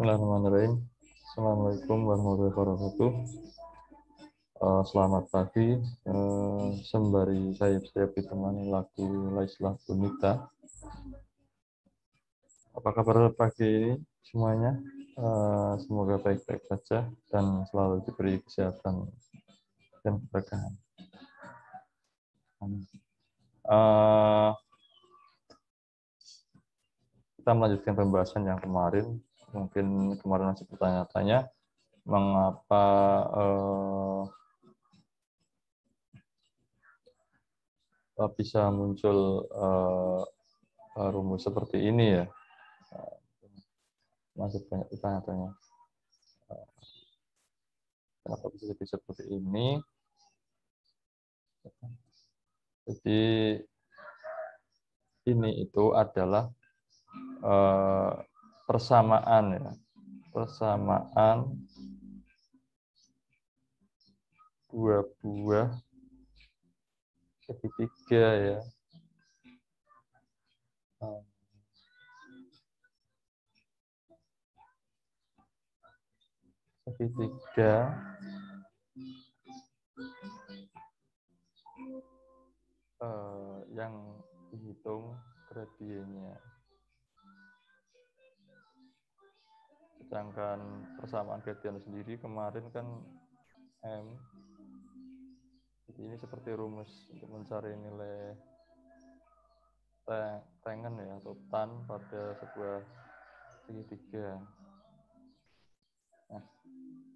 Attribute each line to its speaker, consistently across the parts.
Speaker 1: Bismillahirrahmanirrahim. Assalamualaikum warahmatullahi wabarakatuh. Selamat pagi. Sembari saya ditemani lagu Laislah Bunita. Apa kabar pagi ini semuanya? Semoga baik-baik saja dan selalu diberi kesehatan dan keberkahan. Kita melanjutkan pembahasan yang kemarin. Mungkin kemarin masih bertanya-tanya mengapa bisa muncul rumus seperti ini ya. Masih banyak bertanya-tanya. Kenapa bisa jadi seperti ini? Jadi ini itu adalah persamaan ya, persamaan dua buah segitiga ya. Segitiga yang dihitung gradiennya. Sedangkan persamaan gradien sendiri kemarin kan M. Jadi ini seperti rumus untuk mencari nilai tangen ya atau tan pada sebuah segitiga. Nah,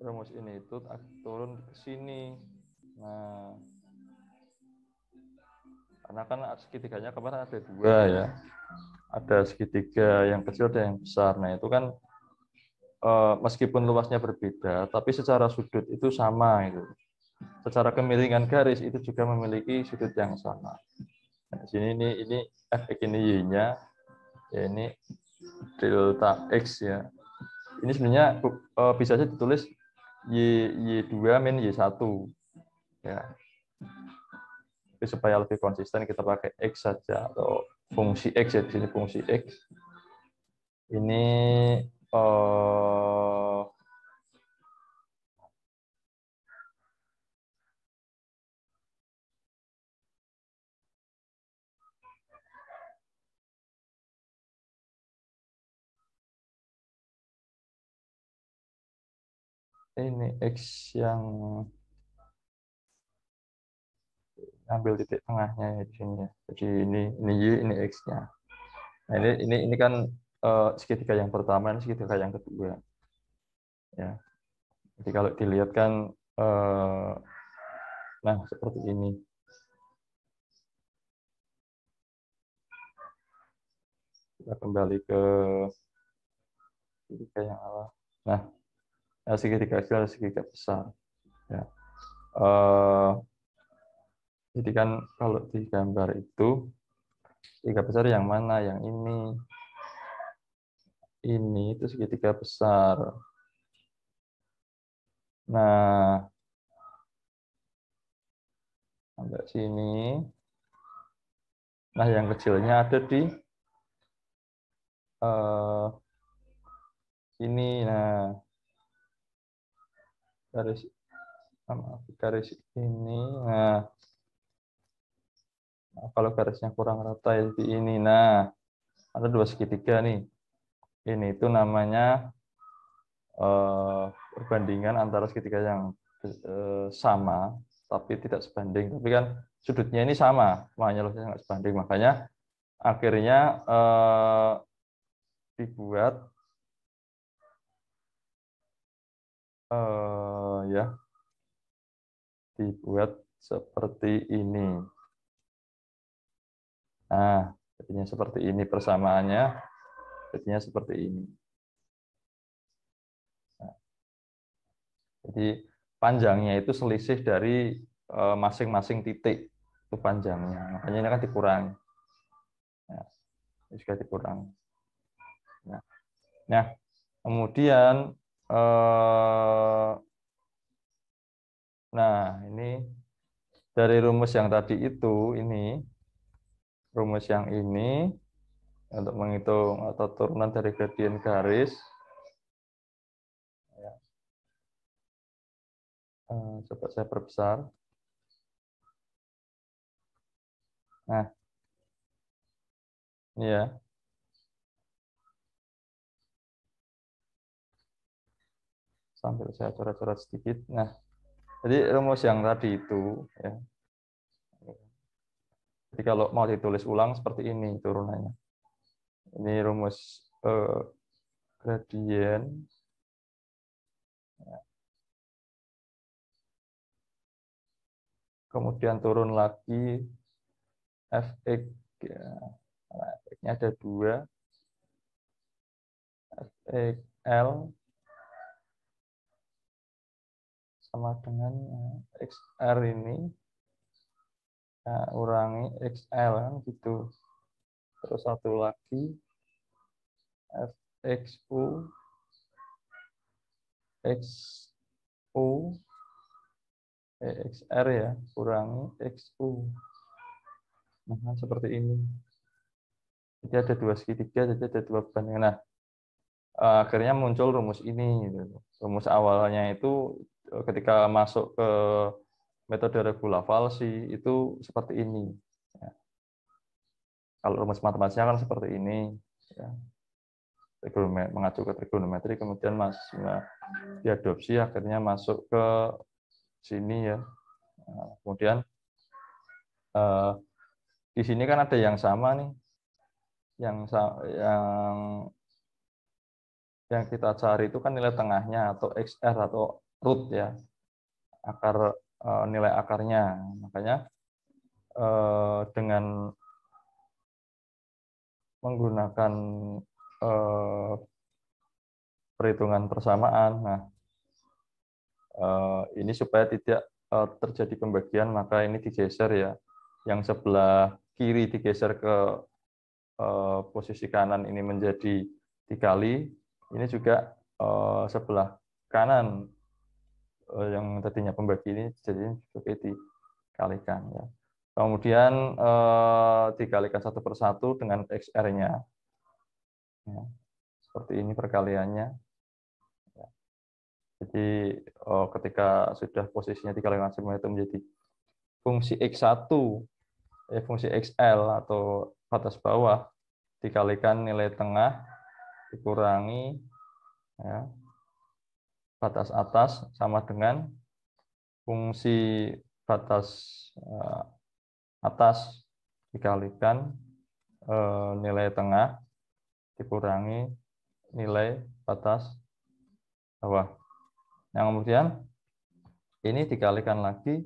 Speaker 1: rumus ini itu turun ke sini. Nah, karena kan segitiganya kemarin ada dua ya. Ada segitiga yang kecil dan yang besar. Nah, itu kan meskipun luasnya berbeda, tapi secara sudut itu sama itu. Secara kemiringan garis itu juga memiliki sudut yang sama. Nah, di sini ini f ini y-nya, ya ini delta x ya. Ini sebenarnya bisa saja ditulis y2 min y1 ya. Tapi supaya lebih konsisten kita pakai x saja atau fungsi x ya, di sini fungsi x. Ini x yang ambil titik tengahnya ya di sini ya. Jadi ini y, ini x-nya. Nah, ini kan segitiga yang pertama, ini segitiga yang kedua. Ya. Jadi kalau dilihat kan nah seperti ini. Kita kembali ke segitiga yang awal. Nah, segitiga kecil ada segitiga besar. Ya. Jadi kan kalau di gambar itu segitiga besar yang mana? Yang ini. Ini itu segitiga besar. Nah, sampai sini. Nah, yang kecilnya ada di sini. Nah, garis ini. Nah, kalau garisnya kurang rata ya di ini. Nah, ada dua segitiga nih. Ini itu namanya perbandingan antara segitiga yang sama tapi tidak sebanding. Tapi kan sudutnya ini sama, makanya luasnya nggak sebanding. Makanya akhirnya dibuat ya dibuat seperti ini. Nah, jadinya seperti ini persamaannya, jadinya seperti ini. Nah, jadi panjangnya itu selisih dari masing-masing titik itu panjangnya. Makanya ini kan dikurangi. Nah, ini juga dikurangi. Nah, kemudian nah ini dari rumus yang tadi itu ini rumus yang ini untuk menghitung atau turunan dari gradien garis Coba saya perbesar. Nah, ini ya. Sambil saya coret-coret sedikit. Nah, jadi rumus yang tadi itu, ya. Jadi kalau mau ditulis ulang seperti ini turunannya. Ini rumus gradien. Kemudian turun lagi fx. Ya. Nah, fx-nya ada 2. fxl sama dengan xr ini. Nah, urangi xl kan gitu. Terus satu lagi fxu xu xr ya, kurangi xu. Nah, seperti ini. Jadi ada 2 segitiga, jadi ada 2 bandingan. Nah, akhirnya muncul rumus ini. Rumus awalnya itu ketika masuk ke metode regula-Falsi itu seperti ini. Ya. Kalau rumus matematisnya kan seperti ini. Ya. Mengacu ke trigonometri, kemudian diadopsi, akhirnya masuk ke sini ya. Nah, kemudian di sini kan ada yang sama nih, yang kita cari itu kan nilai tengahnya atau XR atau root ya, nilai akarnya. Makanya dengan menggunakan perhitungan persamaan, nah ini supaya tidak terjadi pembagian, maka ini digeser ya. Yang sebelah kiri digeser ke posisi kanan ini menjadi dikali, ini juga sebelah kanan yang tadinya pembagi ini jadi juga dikalikan ya. Kemudian dikalikan satu persatu dengan XR-nya. Ya, seperti ini perkaliannya. Ya. Jadi ketika sudah posisinya dikalikan semua itu menjadi fungsi X1, fungsi XL atau batas bawah dikalikan nilai tengah dikurangi ya, batas atas sama dengan fungsi batas atas dikalikan nilai tengah dikurangi nilai batas bawah. Yang kemudian ini dikalikan lagi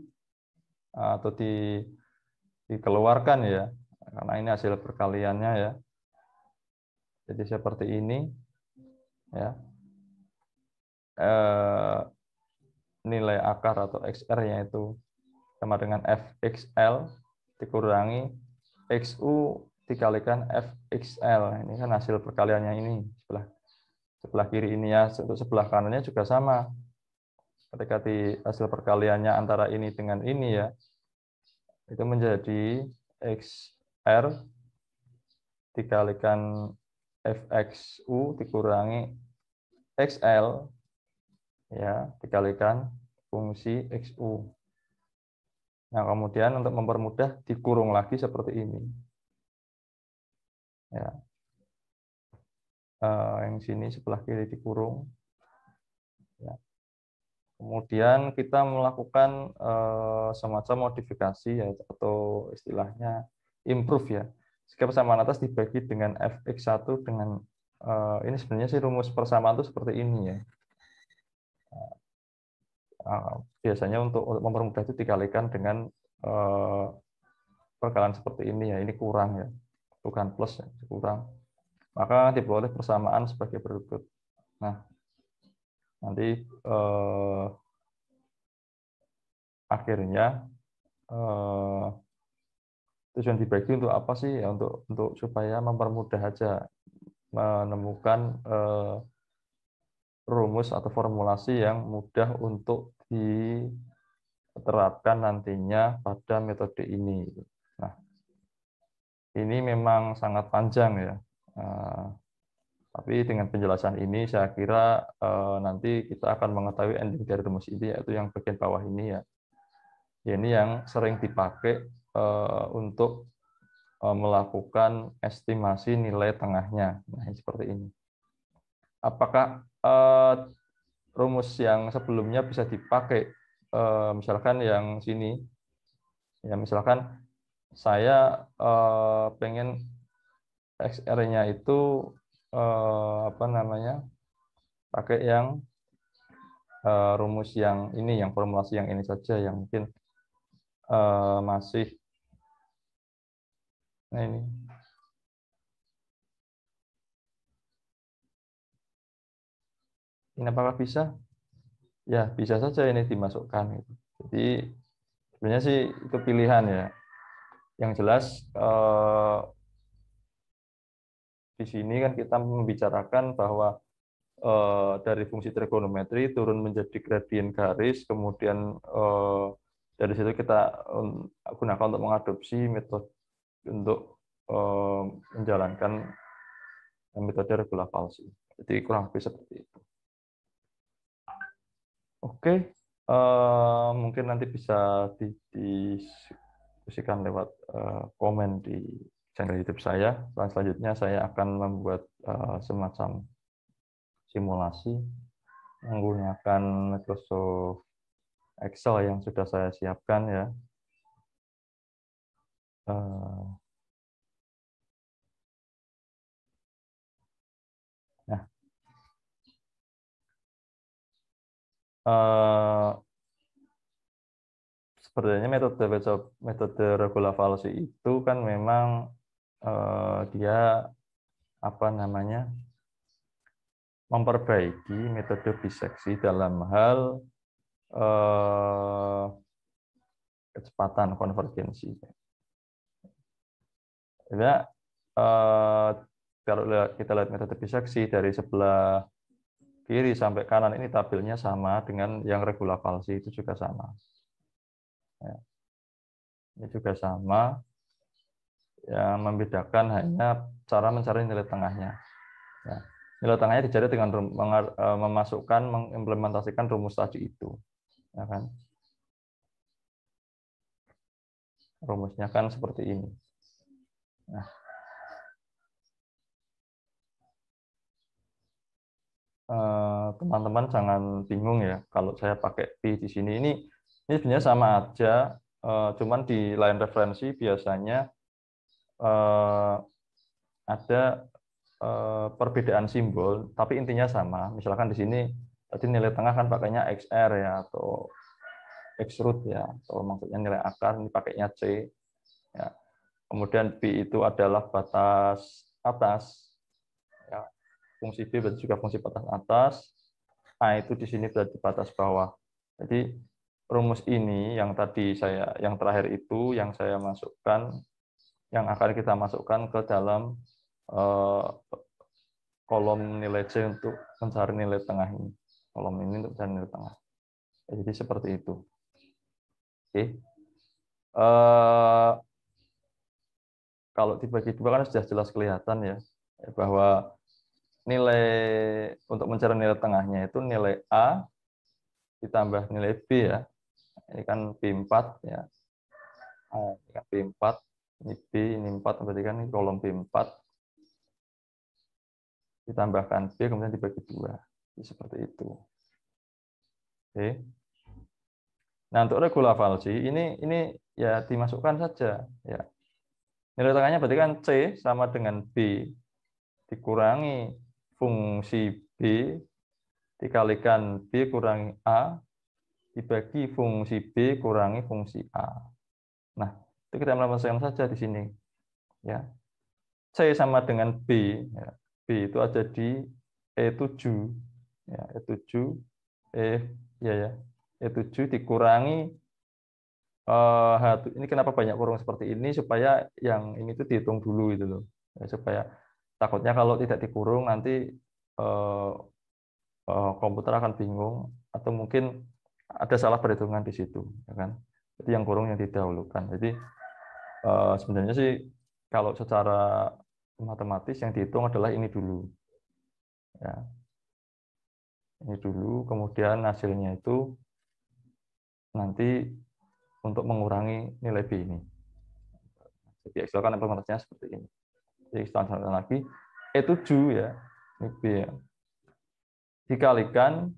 Speaker 1: atau dikeluarkan ya, karena ini hasil perkaliannya ya. Jadi seperti ini ya. Nilai akar atau XR-nya itu sama dengan FXL dikurangi XU dikalikan FXL. Ini kan hasil perkaliannya ini sebelah kiri ini ya. Untuk sebelah kanannya juga sama. Ketika di hasil perkaliannya antara ini dengan ini ya, itu menjadi XR dikalikan FXU dikurangi XL ya dikalikan fungsi XU. Nah, kemudian untuk mempermudah dikurung lagi seperti ini. Ya. Yang sini sebelah kiri dikurung. Ya. Kemudian kita melakukan semacam modifikasi ya, atau istilahnya improve ya. Jika persamaan atas dibagi dengan fx1 dengan ini sebenarnya sih rumus persamaan itu seperti ini ya. Biasanya untuk mempermudah itu dikalikan dengan perkalian seperti ini ya. Ini kurang ya, bukan plus ya, kurang. Maka diperoleh persamaan sebagai berikut. Nah, nanti akhirnya tujuan dibagi untuk apa sih ya? Untuk supaya mempermudah aja menemukan rumus atau formulasi yang mudah untuk diterapkan nantinya pada metode ini. Nah, ini memang sangat panjang ya. Tapi dengan penjelasan ini saya kira nanti kita akan mengetahui ending dari rumus ini, yaitu yang bagian bawah ini ya. Ini yang sering dipakai untuk melakukan estimasi nilai tengahnya. Nah, ini seperti ini. Apakah rumus yang sebelumnya bisa dipakai? Misalkan yang sini, ya misalkan saya pengen XR-nya itu apa namanya, pakai yang rumus yang ini, yang formulasi yang ini saja, yang mungkin masih, nah ini apakah bisa? Ya bisa saja ini dimasukkan. Jadi sebenarnya sih itu pilihan ya. Yang jelas di sini kan kita membicarakan bahwa dari fungsi trigonometri turun menjadi gradien garis, kemudian dari situ kita gunakan untuk mengadopsi metode untuk menjalankan metode regula falsi. Jadi kurang lebih seperti itu. Oke, mungkin nanti bisa didiskusikan lewat komen di channel YouTube saya. Dan selanjutnya saya akan membuat semacam simulasi menggunakan Microsoft Excel yang sudah saya siapkan ya. Nah, sebenarnya metode regula falsi itu kan memang dia apa namanya, memperbaiki metode biseksi dalam hal kecepatan konvergensi. Ya, kalau kita lihat metode biseksi dari sebelah kiri sampai kanan ini tabelnya sama dengan yang regula falsi, itu juga sama. Ya, ini juga sama. Yang membedakan hanya cara mencari nilai tengahnya. Ya, nilai tengahnya dicari dengan memasukkan, mengimplementasikan rumus tadi itu. Ya kan? Rumusnya kan seperti ini. Nah, teman-teman jangan bingung ya kalau saya pakai P di sini. Ini sebenarnya sama aja, cuman di lain referensi biasanya ada perbedaan simbol, tapi intinya sama. Misalkan di sini tadi nilai tengah kan pakainya XR ya, atau X root ya, atau maksudnya nilai akar, ini pakainya C. Ya. Kemudian B itu adalah batas atas. Ya. Fungsi B berarti juga fungsi batas atas. A itu di sini berarti batas bawah. Jadi rumus ini yang tadi yang terakhir itu yang saya masukkan, yang akan kita masukkan ke dalam kolom nilai C untuk mencari nilai tengah ini. Kolom ini untuk mencari nilai tengah. Jadi seperti itu. Oke. Kalau dibagi dua kan sudah jelas kelihatan ya, bahwa nilai untuk mencari nilai tengahnya itu nilai A ditambah nilai B ya. Ini kan B4 ya. Ini kan B4, ini B, ini 4, berarti kan ini kolom B4 ditambahkan B kemudian dibagi dua. Jadi seperti itu. Oke. Nah, untuk regula falsi ini ya dimasukkan saja ya. Nilai tengahnya berarti kan C sama dengan B dikurangi fungsi B dikalikan B kurangi A dibagi fungsi B kurangi fungsi A. Nah, itu kita melakukan saja di sini. Ya. C sama dengan B. Ya. B itu ada di E7. Ya, E7. E7 dikurangi ini kenapa banyak kurung seperti ini, supaya yang ini tuh dihitung dulu itu loh. Ya, supaya takutnya kalau tidak dikurung nanti komputer akan bingung atau mungkin ada salah perhitungan di situ, ya kan? Jadi yang kurung yang didahulukan. Jadi sebenarnya sih kalau secara matematis yang dihitung adalah ini dulu. Ya. Ini dulu, kemudian hasilnya itu nanti untuk mengurangi nilai B ini. Jadi Excel kan implementasinya seperti ini. Jadi kita lagi E7 ya, ini B ya. Dikalikan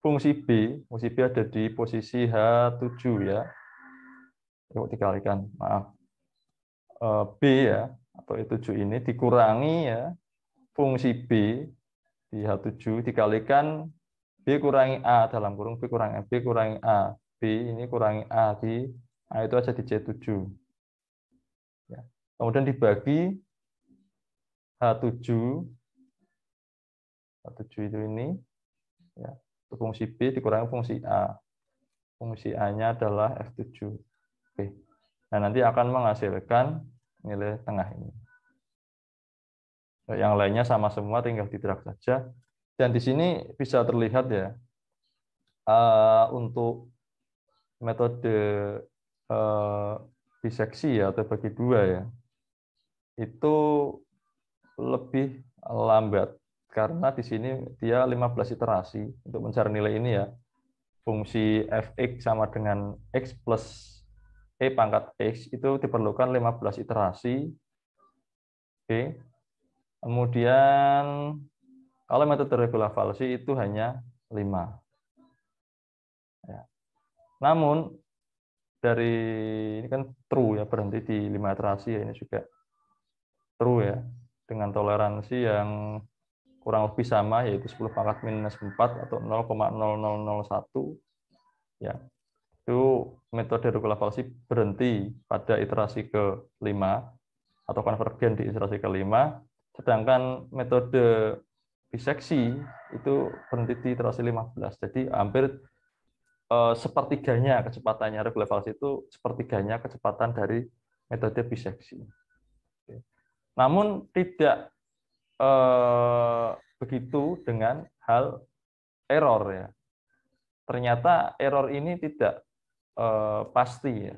Speaker 1: fungsi B ada di posisi H7 ya. Yuk dikalikan, maaf. B ya, atau E7 ini dikurangi ya, fungsi B di H7 dikalikan B kurangi A, dalam kurung B kurangi A, B kurangi A. B ini kurangi A, di A itu aja di C7. Ya. Kemudian dibagi H7 itu ini, ya, fungsi B dikurangi fungsi A. Fungsi A-nya adalah F7. Oke. Nah, nanti akan menghasilkan nilai tengah ini. Yang lainnya sama semua, tinggal di-drag saja. Dan di sini bisa terlihat ya, untuk metode biseksi ya, atau bagi dua ya, itu lebih lambat. Karena di sini dia 15 iterasi untuk mencari nilai ini ya. Fungsi fx sama dengan x plus e pangkat x itu diperlukan 15 iterasi. Oke. Kemudian kalau metode regular falsi itu hanya 5. Ya. Namun dari ini kan true ya, berhenti di 5 iterasi ya, ini juga true ya, dengan toleransi yang kurang lebih sama, yaitu 10 pangkat minus 4 atau 0,0001 ya. Itu metode regular falsi berhenti pada iterasi ke-5 atau konvergen di iterasi ke-5, sedangkan metode biseksi itu berhenti di iterasi 15. Jadi hampir sepertiganya kecepatannya regular falsi itu sepertiganya kecepatan dari metode biseksi. Namun tidak begitu dengan hal error ya. Ternyata error ini tidak pasti ya.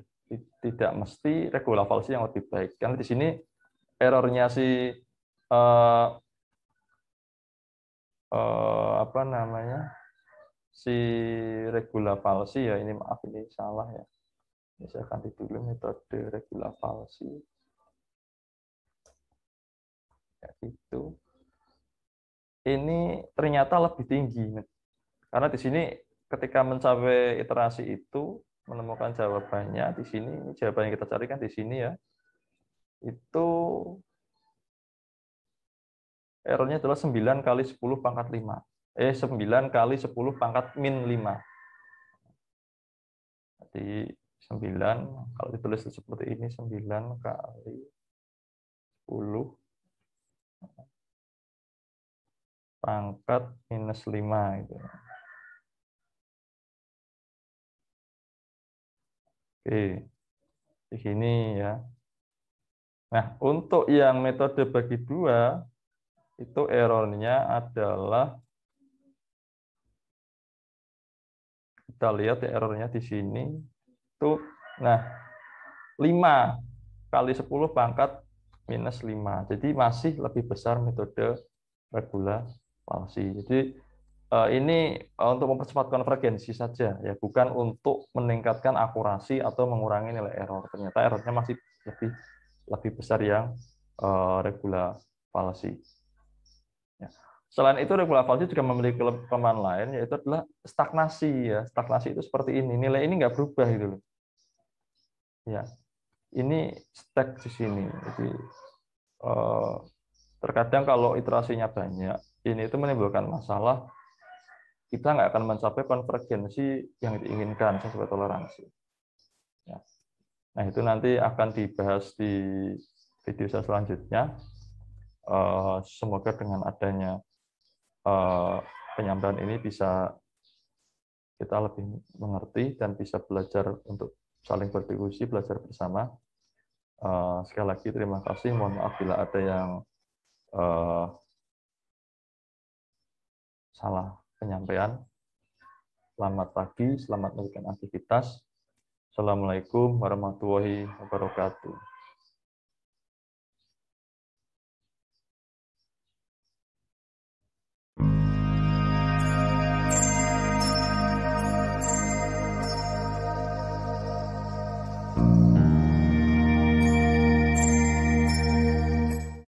Speaker 1: Tidak mesti regular falsi yang lebih baik. Karena di sini errornya si apa namanya, si regular falsi ya, ini maaf ini salah ya. Ini saya ganti dulu metode regular falsi. Ya, itu. Ini ternyata lebih tinggi. Karena di sini ketika mencapai iterasi itu menemukan jawabannya di sini, ini jawaban yang kita carikan di sini ya. Itu errornya adalah 9 kali 10 pangkat 5. 9 kali 10 pangkat min 5. Jadi 9, kalau ditulis seperti ini, 9 kali 10 pangkat minus 5. Gitu. Oke, di sini ya. Nah, untuk yang metode bagi 2, itu errornya adalah, kita lihat ya errornya di sini, itu, nah, 5 kali 10 pangkat minus 5. Jadi masih lebih besar metode regular falsi. Jadi ini untuk mempercepat konvergensi saja ya, bukan untuk meningkatkan akurasi atau mengurangi nilai error. Ternyata errornya masih lebih besar yang regular falsi. Ya. Selain itu regular falsi juga memiliki kelemahan lain, yaitu adalah stagnasi ya. Stagnasi itu seperti ini, nilai ini nggak berubah gitu loh. Ya, ini stuck di sini. Jadi terkadang kalau iterasinya banyak, ini itu menimbulkan masalah. Kita nggak akan mencapai konvergensi yang diinginkan sesuai toleransi. Ya. Nah, itu nanti akan dibahas di video saya selanjutnya. Semoga dengan adanya penyampaian ini bisa kita lebih mengerti dan bisa belajar untuk saling berdiskusi, belajar bersama. Sekali lagi terima kasih. Mohon maaf bila ada yang salah penyampaian. Selamat pagi, selamat melanjutkan aktivitas. Assalamualaikum warahmatullahi wabarakatuh.